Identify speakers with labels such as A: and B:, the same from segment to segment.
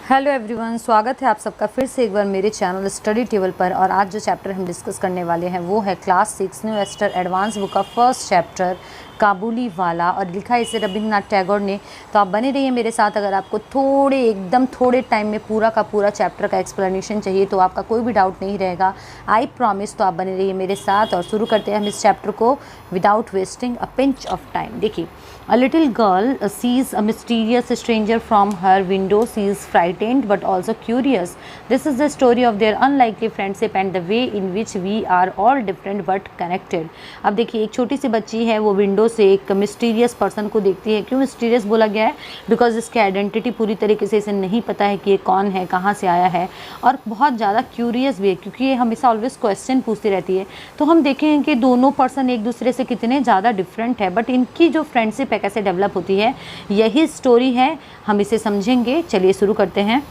A: Hello everyone, स्वागत है आप सबका फिर से एक बार मेरे चैनल स्टडी टेबल पर। और आज जो चैप्टर हम डिस्कस करने वाले हैं वो है class 6 new Aster advance book का फर्स्ट चैप्टर काबुली वाला, और लिखा है इसे रविंद्रनाथ टैगोर ने। तो आप बने रहिए मेरे साथ। अगर आपको एकदम थोड़े टाइम में पूरा का पूरा चैप्टर का एक्सप्लेनेशन चाहिए तो आपका कोई भी डाउट नहीं रहेगा, आई प्रॉमिस। तो आप बने रहिए मेरे साथ और शुरू करते हैं हम इस चैप्टर को without wasting a pinch of time. देखिए, A little girl sees a mysterious stranger from her window. She is frightened but also curious. This is the story of their unlikely friendship and the way in which we are all different but connected. अब देखिए, एक छोटी सी बच्ची है, वो window से एक mysterious person को देखती है। क्यों मिस्टीरियस बोला गया है? बिकॉज इसकी आइडेंटिटी पूरी तरीके से इसे नहीं पता है कि ये कौन है, कहाँ से आया है, और बहुत ज़्यादा क्यूरियस भी है क्योंकि ये हमेशा ऑलवेज क्वेश्चन पूछती रहती है। तो हम देखें कि दोनों पर्सन एक दूसरे से कितने ज़्यादा डिफरेंट है, बट इनकी जो फ्रेंडशिप कैसे डेवलप होती है, यही स्टोरी है, हम इसे समझेंगे। चलिए शुरू करते हैं।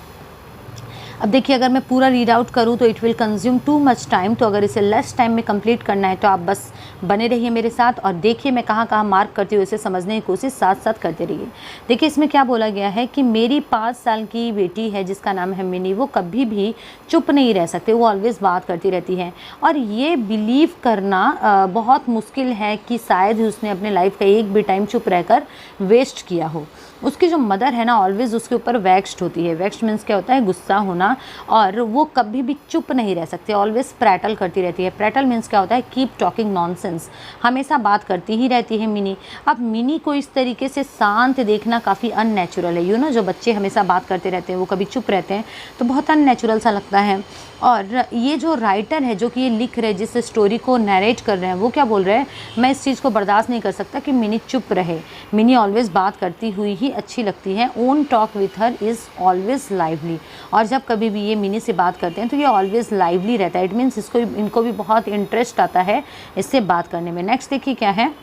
A: अब देखिए, अगर मैं पूरा रीड आउट करूँ तो it will consume too much time. तो अगर इसे लेस टाइम में कंप्लीट करना है तो आप बस बने रहिए मेरे साथ और देखिए मैं कहाँ कहाँ मार्क करती हूँ, इसे समझने की कोशिश साथ साथ करते रहिए। देखिए, इसमें क्या बोला गया है कि मेरी 5 साल की बेटी है जिसका नाम है मिनी, वो कभी भी चुप नहीं रह सकते, वो ऑलवेज बात करती रहती है। और ये बिलीव करना बहुत मुश्किल है कि शायद ही उसने अपने लाइफ का एक भी टाइम चुप रहकर वेस्ट किया हो। उसकी जो मदर है ना, ऑलवेज उसके ऊपर वैक्स्ड होती है। वैक्स्ड मीन्स क्या होता है? गुस्सा होना। और वो कभी भी चुप नहीं रह सकते, ऑलवेज प्रैटल करती रहती है। प्रैटल मीन्स क्या होता है? कीप टॉकिंग नॉनसेंस, हमेशा बात करती ही रहती है मिनी। अब मिनी को इस तरीके से शांत देखना काफ़ी अननेचुरल है। जो बच्चे हमेशा बात करते रहते हैं, वो कभी चुप रहते हैं, तो बहुत अननेचुरल सा लगता है। और ये जो राइटर है, जो कि ये लिख रहे, जिस स्टोरी को नरेट कर रहे हैं, वो क्या बोल रहे हैं? मैं इस चीज़ को बर्दाश्त नहीं कर सकता कि मिनी चुप रहे। मिनी ऑलवेज बात करती हुई ही अच्छी लगती है। Own talk with her is always lively. और जब कभी भी ये मिनी से बात करते हैं तो ये ऑलवेज लाइवली रहता है। इट मीन्स इनको भी बहुत इंटरेस्ट आता है इससे बात करने में। नेक्स्ट देखिए क्या है।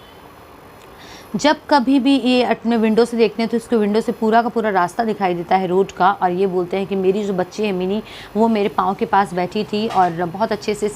A: जब कभी भी ये अपने विंडो से देखते हैं तो इसको विंडो से पूरा का पूरा रास्ता दिखाई देता है रोड का। और ये बोलते हैं कि मेरी जो बच्ची है मिनी, वो मेरे पाँव के पास बैठी थी और बहुत अच्छे से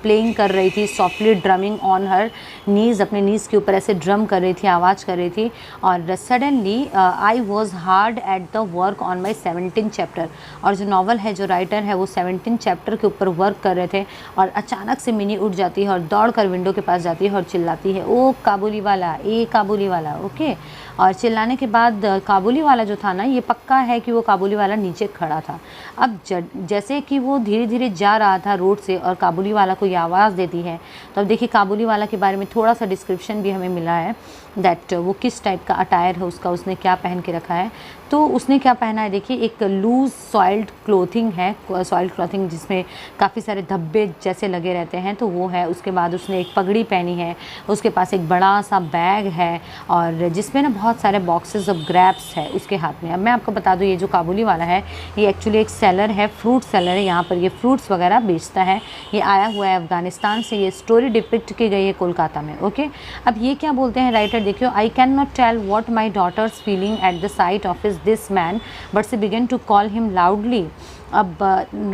A: प्लेइंग कर रही थी, softly drumming on her knees, अपने नीज़ के ऊपर ऐसे ड्रम कर रही थी, आवाज़ कर रही थी। और suddenly I was hard at the work on my 17 chapter. और जो नावल है, जो राइटर है, वो 17 चैप्टर के ऊपर वर्क कर रहे थे और अचानक से मिनी उठ जाती है और दौड़ कर विंडो के पास जाती है और चिल्लाती है, ओ काबुली वाला, ए काबुली वाला। ओके। और चिल्लाने के बाद काबुली वाला जो था ना, ये पक्का है कि वो काबुली वाला नीचे खड़ा था। अब जैसे कि वो धीरे धीरे जा रहा था रोड से और काबुली वाला को ये आवाज़ देती है। तो अब देखिए, काबुली वाला के बारे में थोड़ा सा डिस्क्रिप्शन भी हमें मिला है, दैट वो किस टाइप का अटायर है उसका, उसने क्या पहन के रखा है। तो उसने क्या पहना है, देखिए, एक लूज सॉइल्ड क्लोथिंग है, सॉइल्ड क्लोथिंग जिसमें काफ़ी सारे धब्बे जैसे लगे रहते हैं, तो वो है। उसके बाद उसने एक पगड़ी पहनी है, उसके पास एक बड़ा सा बैग है और जिसमें ना बहुत सारे बॉक्सेस ऑफ ग्रैप्स है उसके हाथ में। अब मैं आपको बता दूं, ये जो काबुली वाला है, ये एक्चुअली एक सेलर है, फ्रूट सेलर है। यहाँ पर ये फ्रूट्स वगैरह बेचता है। ये आया हुआ है अफगानिस्तान से। ये स्टोरी डिपिक्ट की गई है कोलकाता में। ओके। अब ये क्या बोलते हैं राइटर, देखियो, I can not tell what my daughter's feeling at the sight of this man but she began to call him loudly. अब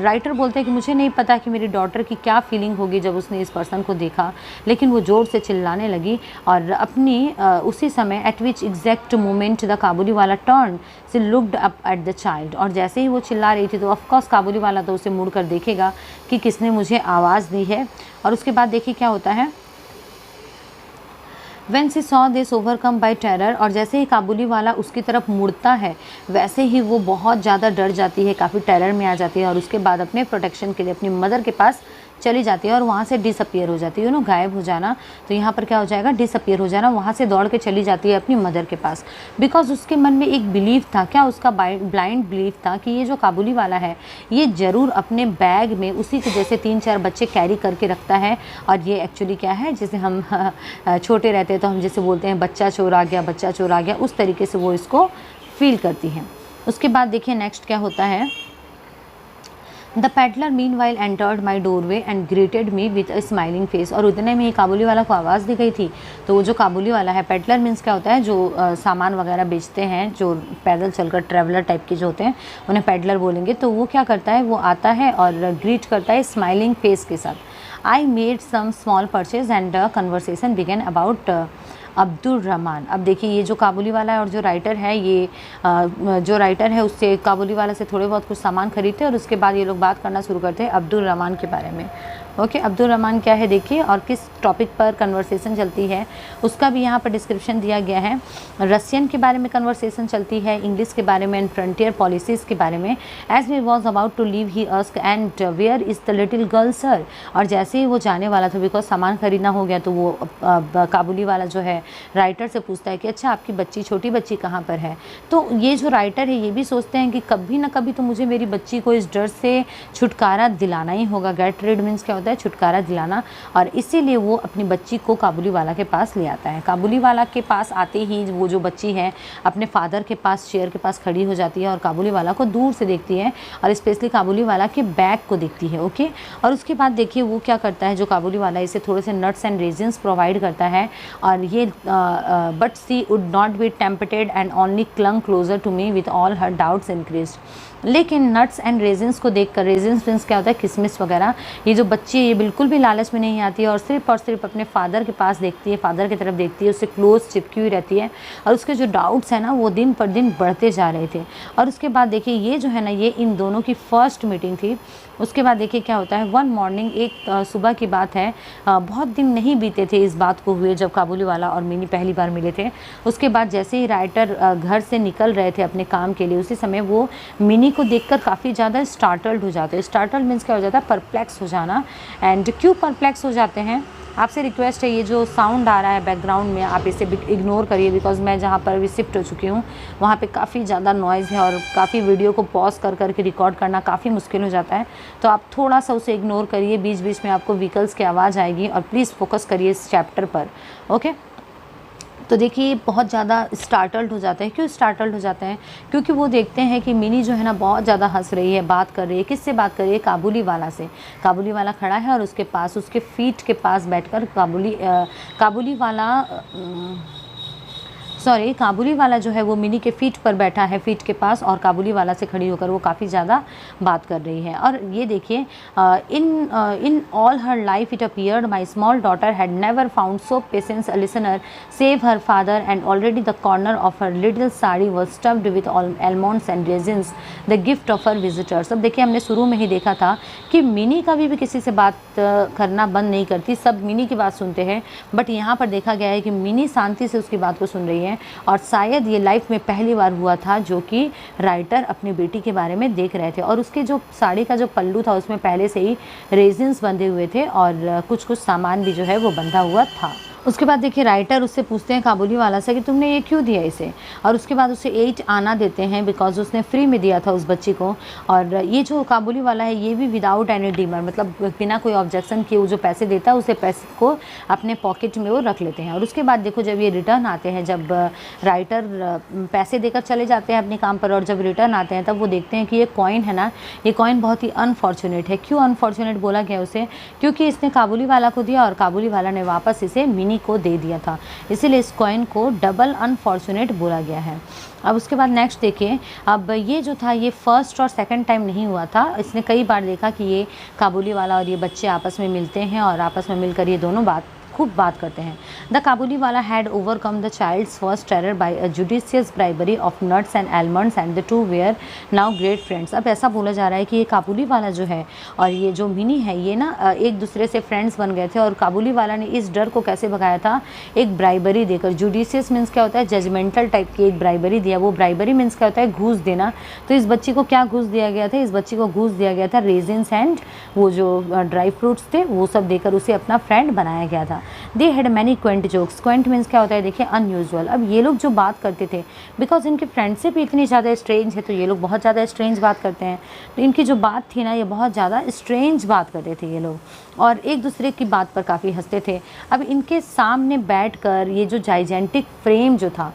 A: राइटर बोलते हैं कि मुझे नहीं पता कि मेरी डॉटर की क्या फीलिंग होगी जब उसने इस पर्सन को देखा, लेकिन वो ज़ोर से चिल्लाने लगी। और अपनी उसी समय at which exact moment the Kabuliwala turn सी looked up at the child. और जैसे ही वो चिल्ला रही थी तो ऑफकोर्स काबुली वाला तो उसे मुड़ कर देखेगा कि किसने मुझे आवाज़ दी है। और उसके बाद देखिए क्या होता है। When she saw this overcome by terror, और जैसे ही काबुली वाला उसकी तरफ मुड़ता है वैसे ही वो बहुत ज़्यादा डर जाती है, काफ़ी टेरर में आ जाती है और उसके बाद अपने प्रोटेक्शन के लिए अपनी मदर के पास चली जाती है और वहाँ से डिसअपियर हो जाती है। गायब हो जाना। तो यहाँ पर क्या हो जाएगा? डिसअपियर हो जाना। वहाँ से दौड़ के चली जाती है अपनी मदर के पास। बिकॉज उसके मन में एक बिलीव था, क्या उसका ब्लाइंड बिलीव था कि ये जो काबुली वाला है ये ज़रूर अपने बैग में उसी के जैसे 3-4 बच्चे कैरी करके रखता है। और ये एक्चुअली क्या है, जैसे हम छोटे रहते हैं तो हम जैसे बोलते हैं बच्चा चोर आ गया, बच्चा चोर आ गया, उस तरीके से वो इसको फील करती हैं। उसके बाद देखिए नेक्स्ट क्या होता है। The peddler mean while entered my doorway and greeted me with a smiling face. और उतने में ही काबुली वाला को आवाज़ दी गई थी। तो वो जो काबुली वाला है, पेडलर मीन्स क्या होता है, जो सामान वगैरह बेचते हैं, जो पैदल चलकर ट्रैवलर टाइप के जो होते हैं उन्हें पेडलर बोलेंगे। तो वो क्या करता है, वो आता है और ग्रीट करता है स्माइलिंग फेस के साथ। I made some small purchase and conversation began about Abdul Rahman. अब देखिए ये जो काबुली वाला है और जो राइटर है, ये जो राइटर है उससे काबुली वाला से थोड़े बहुत कुछ सामान खरीदते हैं और उसके बाद ये लोग बात करना शुरू करते हैं अब्दुल रहमान के बारे में। ओके, अब्दुल रहमान क्या है देखिए, और किस टॉपिक पर कन्वर्सेशन चलती है उसका भी यहाँ पर डिस्क्रिप्शन दिया गया है। रशियन के बारे में कन्वर्सेशन चलती है, इंग्लिश के बारे में एंड फ्रंटियर पॉलिसीज़ के बारे में। As we was about to leave he asked and where is the little girl sir. और जैसे ही वो जाने वाला था, बिकॉज सामान खरीदना हो गया, तो वो काबुली वाला जो है राइटर से पूछता है कि अच्छा आपकी बच्ची, छोटी बच्ची कहाँ पर है। तो ये जो राइटर है ये भी सोचते हैं कि कभी ना कभी तो मुझे मेरी बच्ची को इस डर से छुटकारा दिलाना ही होगा। गेट रिड मीन्स क्या होता है, छुटकारा दिलाना। और इसीलिए वो अपनी बच्ची को काबुली वाला के पास ले आता है। काबुली वाला के पास आते ही वो जो बच्ची है अपने फादर के पास चेयर के पास खड़ी हो जाती है और काबुली वाला को दूर से देखती है और स्पेशली काबुली वाला के बैग को देखती है। ओके, और उसके बाद देखिए वो क्या करता है, जो काबुली वाला इसे थोड़े से नट्स एंड रेजिन्स प्रोवाइड करता है और ये but she would not be tempted and only clung closer to me with all her doubts increased. लेकिन नट्स एंड रेजिन्स को देखकर, रेजिन्स मीन्स क्या होता है, किशमिश वगैरह, ये जो बच्ची है ये बिल्कुल भी लालच में नहीं आती है और सिर्फ अपने फादर के पास देखती है, फादर की तरफ देखती है, उससे क्लोज चिपकी हुई रहती है और उसके जो डाउट्स हैं ना वो दिन पर दिन बढ़ते जा रहे थे। और उसके बाद देखिए ये जो है ना, ये इन दोनों की फर्स्ट मीटिंग थी। उसके बाद देखिए क्या होता है, वन मॉर्निंग, एक सुबह की बात है, बहुत दिन नहीं बीते थे इस बात को हुए जब काबुली वाला और मिनी पहली बार मिले थे। उसके बाद जैसे ही राइटर घर से निकल रहे थे अपने काम के लिए, उसी समय वो मिनी को देखकर काफ़ी ज़्यादा स्टार्टल्ड हो जाते हैं। स्टार्टल्ड मीन्स क्या हो जाता है, परप्लेक्स हो जाना। एंड क्यों परप्लेक्स हो जाते हैं, आपसे रिक्वेस्ट है ये जो साउंड आ रहा है बैकग्राउंड में आप इसे इग्नोर करिए, बिकॉज मैं जहाँ पर भी शिफ्ट हो चुकी हूँ वहाँ पे काफ़ी ज़्यादा नॉइज़ है और काफ़ी वीडियो को पॉज कर के रिकॉर्ड करना काफ़ी मुश्किल हो जाता है। तो आप थोड़ा सा उसे इग्नोर करिए, बीच बीच में आपको व्हीकल्स की आवाज़ आएगी और प्लीज़ फोकस करिए इस चैप्टर पर। ओके, तो देखिए बहुत ज़्यादा स्टार्टल्ड हो जाते हैं। क्यों स्टार्टल्ड हो जाते हैं, क्योंकि वो देखते हैं कि मिनी जो है ना बहुत ज़्यादा हंस रही है, बात कर रही है। किससे बात कर रही है, काबुली वाला से। काबुली वाला खड़ा है और उसके पास, उसके फीट के पास बैठकर काबुली वाला जो है वो मिनी के फीट पर बैठा है, फीट के पास, और काबुली वाला से खड़ी होकर वो काफ़ी ज़्यादा बात कर रही है। और ये देखिए, in all her life it appeared my small daughter had never found so patience a listener save her father and already the corner of her little sari was stuffed with almonds and resins the gift of her visitors. अब देखिए हमने शुरू में ही देखा था कि mini कभी भी किसी से बात करना बंद नहीं करती, सब मिनी की बात सुनते हैं। बट यहाँ पर देखा गया है कि मिनी शांति से उसकी बात को सुन रही है और शायद ये लाइफ में पहली बार हुआ था जो कि राइटर अपनी बेटी के बारे में देख रहे थे। और उसके जो साड़ी का जो पल्लू था उसमें पहले से ही रेजिन्स बंधे हुए थे और कुछ सामान भी जो है वो बंधा हुआ था। उसके बाद देखिए राइटर उससे पूछते हैं काबुली वाला से कि तुमने ये क्यों दिया इसे, और उसके बाद उसे 8 आना देते हैं बिकॉज उसने फ्री में दिया था उस बच्ची को। और ये जो काबुली वाला है ये भी विदाउट एनी डीमर, मतलब बिना कोई ऑब्जेक्शन किए वो जो पैसे देता है उसे पैसे को अपने पॉकेट में वो रख लेते हैं। और उसके बाद देखो जब ये रिटर्न आते हैं, जब राइटर पैसे देकर चले जाते हैं अपने काम पर और जब रिटर्न आते हैं तब वो देखते हैं कि ये कॉइन है ना, ये कॉइन बहुत ही अनफॉर्चुनेट है। क्यों अनफॉर्चुनेट बोला गया उसे, क्योंकि इसने काबुली वाला को दिया और काबुली वाला ने वापस इसे मिनी को दे दिया था, इसीलिए इस कॉइन को डबल अनफॉर्चुनेट बोला गया है। अब उसके बाद नेक्स्ट देखिए, अब ये जो था ये फर्स्ट और सेकंड टाइम नहीं हुआ था, इसने कई बार देखा कि ये काबुली वाला और ये बच्चे आपस में मिलते हैं और आपस में मिलकर ये दोनों खूब बात करते हैं। The Kabuliwala had overcome the child's first terror by a judicious bribery of nuts and almonds and the two were now great friends. अब ऐसा बोला जा रहा है कि ये काबुली वाला जो है और ये जो मिनी है ये ना एक दूसरे से फ्रेंड्स बन गए थे और काबुली वाला ने इस डर को कैसे भगाया था, एक ब्राइबरी देकर। जुडिशियस मीन्स क्या होता है, जजमेंटल टाइप की एक ब्राइबरी दिया। वो ब्राइबरी मीन्स क्या होता है, घूस देना। तो इस बच्ची को क्या घूस दिया गया था, इस बच्ची को घूस दिया गया था रेजिन्स एंड वो जो ड्राई फ्रूट्स थे वो सब देकर उसे अपना फ्रेंड बनाया गया था। They had many Quint jokes. Quint means क्या होता है, देखिए अनयूजुअल। अब ये लोग जो बात करते थे, बिकॉज इनकी फ्रेंडशिप इतनी ज़्यादा स्ट्रेंज है तो ये लोग बहुत ज़्यादा स्ट्रेंज बात करते हैं। तो इनकी जो बात थी ना ये बहुत ज़्यादा स्ट्रेंज बात करते थे ये लोग और एक दूसरे की बात पर काफ़ी हंसते थे। अब इनके सामने बैठकर ये जो जाइजेंटिक फ्रेम जो था,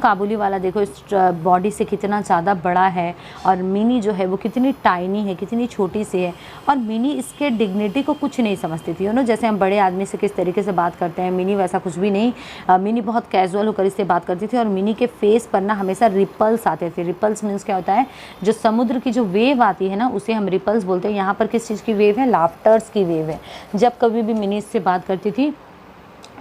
A: काबुली वाला देखो इस बॉडी से कितना ज़्यादा बड़ा है और मिनी जो है वो कितनी टाइनी है, कितनी छोटी सी है। और मिनी इसके डिग्निटी को कुछ नहीं समझती थी। जैसे हम बड़े आदमी से किस तरीके से बात करते हैं, मिनी वैसा कुछ भी नहीं। मिनी बहुत कैजुअल होकर इससे बात करती थी और मिनी के फेस पर ना हमेशा रिपल्स आते थे। रिपल्स मीन्स क्या होता है, जो समुद्र की जो वेव आती है ना उसे हम रिपल्स बोलते हैं। यहाँ पर किस चीज़ की वेव है, लाफ्टर्स की वेव है। जब कभी भी मिनी इससे बात करती थी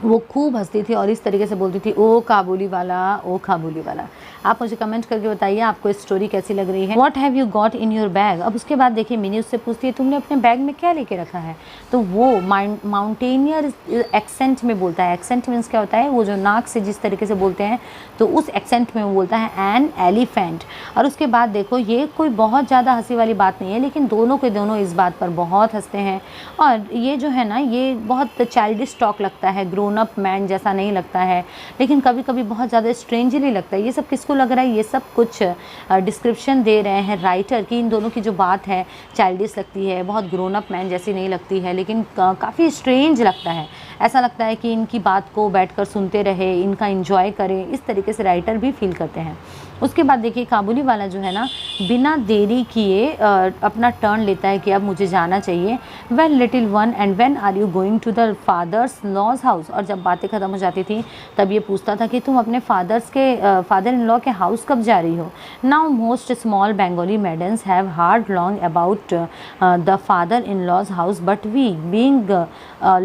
A: वो खूब हंसती थी और इस तरीके से बोलती थी, ओ काबुली वाला, ओ काबुली वाला। आप मुझे कमेंट करके बताइए आपको इस स्टोरी कैसी लग रही है। What have you got in your bag. अब उसके बाद देखिए मिनी उससे पूछती है, तुमने अपने बैग में क्या लेके रखा है। तो वो माउंटेनियर एक्सेंट में बोलता है। एक्सेंट मीन्स क्या होता है, वो जो नाक से जिस तरीके से बोलते हैं, तो उस एक्सेंट में वो बोलता है एन एलिफेंट। और उसके बाद देखो ये कोई बहुत ज़्यादा हंसी वाली बात नहीं है, लेकिन दोनों के दोनों इस बात पर बहुत हंसते हैं। और ये जो है ना, ये बहुत चाइल्डिश टॉक लगता है, ग्रोन अप मैन जैसा नहीं लगता है, लेकिन कभी कभी बहुत ज़्यादा स्ट्रेंजली लगता है। ये सब किसको लग रहा है, ये सब कुछ डिस्क्रिप्शन दे रहे हैं राइटर कि इन दोनों की जो बात है चाइल्डिश लगती है, बहुत ग्रोन अप मैन जैसी नहीं लगती है, लेकिन काफ़ी स्ट्रेंज लगता है। ऐसा लगता है कि इनकी बात को बैठकर सुनते रहे, इनका एंजॉय करें, इस तरीके से राइटर भी फील करते हैं। उसके बाद देखिए काबुली वाला जो है ना, बिना देरी किए अपना टर्न लेता है कि अब मुझे जाना चाहिए। Well little one and when are you going to the father's law's house. और जब बातें ख़त्म हो जाती थी तब ये पूछता था कि तुम अपने फादर इन लॉ के हाउस कब जा रही हो। Now most small Bengali maidens have heard long about the father in law's house, but we being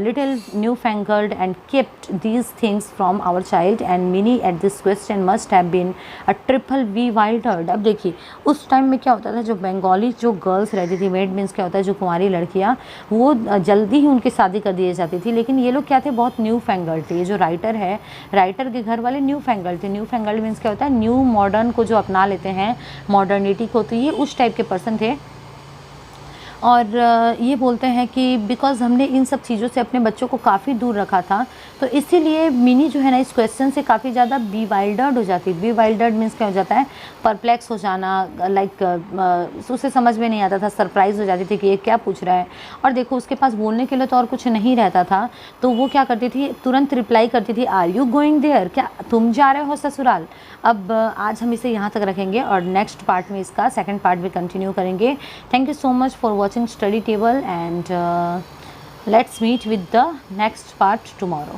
A: little newfangled and kept these things from our child and Minnie at this question must have been a triple bewildered। अब देखिए उस time में क्या होता था, जो बंगाली जो girls रहती थी, मेड मीन्स क्या होता है, जो कुंवारी लड़कियाँ, वो जल्दी ही उनकी शादी कर दी जाती थी। लेकिन ये लोग क्या थे, बहुत न्यू फैंगल्ड थे। ये जो राइटर है, राइटर के घर वाले न्यू फैंगल्ड थे। न्यू फैंगल्ड मीन्स क्या होता है, न्यू मॉडर्न को जो अपना लेते हैं, मॉडर्निटी को, तो ये उस टाइप के पर्सन थे। और ये बोलते हैं कि बिकॉज़ हमने इन सब चीज़ों से अपने बच्चों को काफ़ी दूर रखा था, तो इसीलिए मिनी जो है ना इस क्वेश्चन से काफ़ी ज़्यादा बीवाइल्डर्ड हो जाती है। बीवाइल्डर्ड मीन्स क्या हो जाता है, परप्लेक्स हो जाना, लाइक उसे समझ में नहीं आता था, सरप्राइज़ हो जाती थी कि ये क्या पूछ रहा है। और देखो उसके पास बोलने के लिए तो और कुछ नहीं रहता था, तो वो क्या करती थी, तुरंत रिप्लाई करती थी, आर यू गोइंग देयर, क्या तुम जा रहे हो ससुराल। अब आज हम इसे यहाँ तक रखेंगे और नेक्स्ट पार्ट में इसका सेकंड पार्ट भी कंटिन्यू करेंगे। Thank you so much for watching study table and let's meet with the next part tomorrow.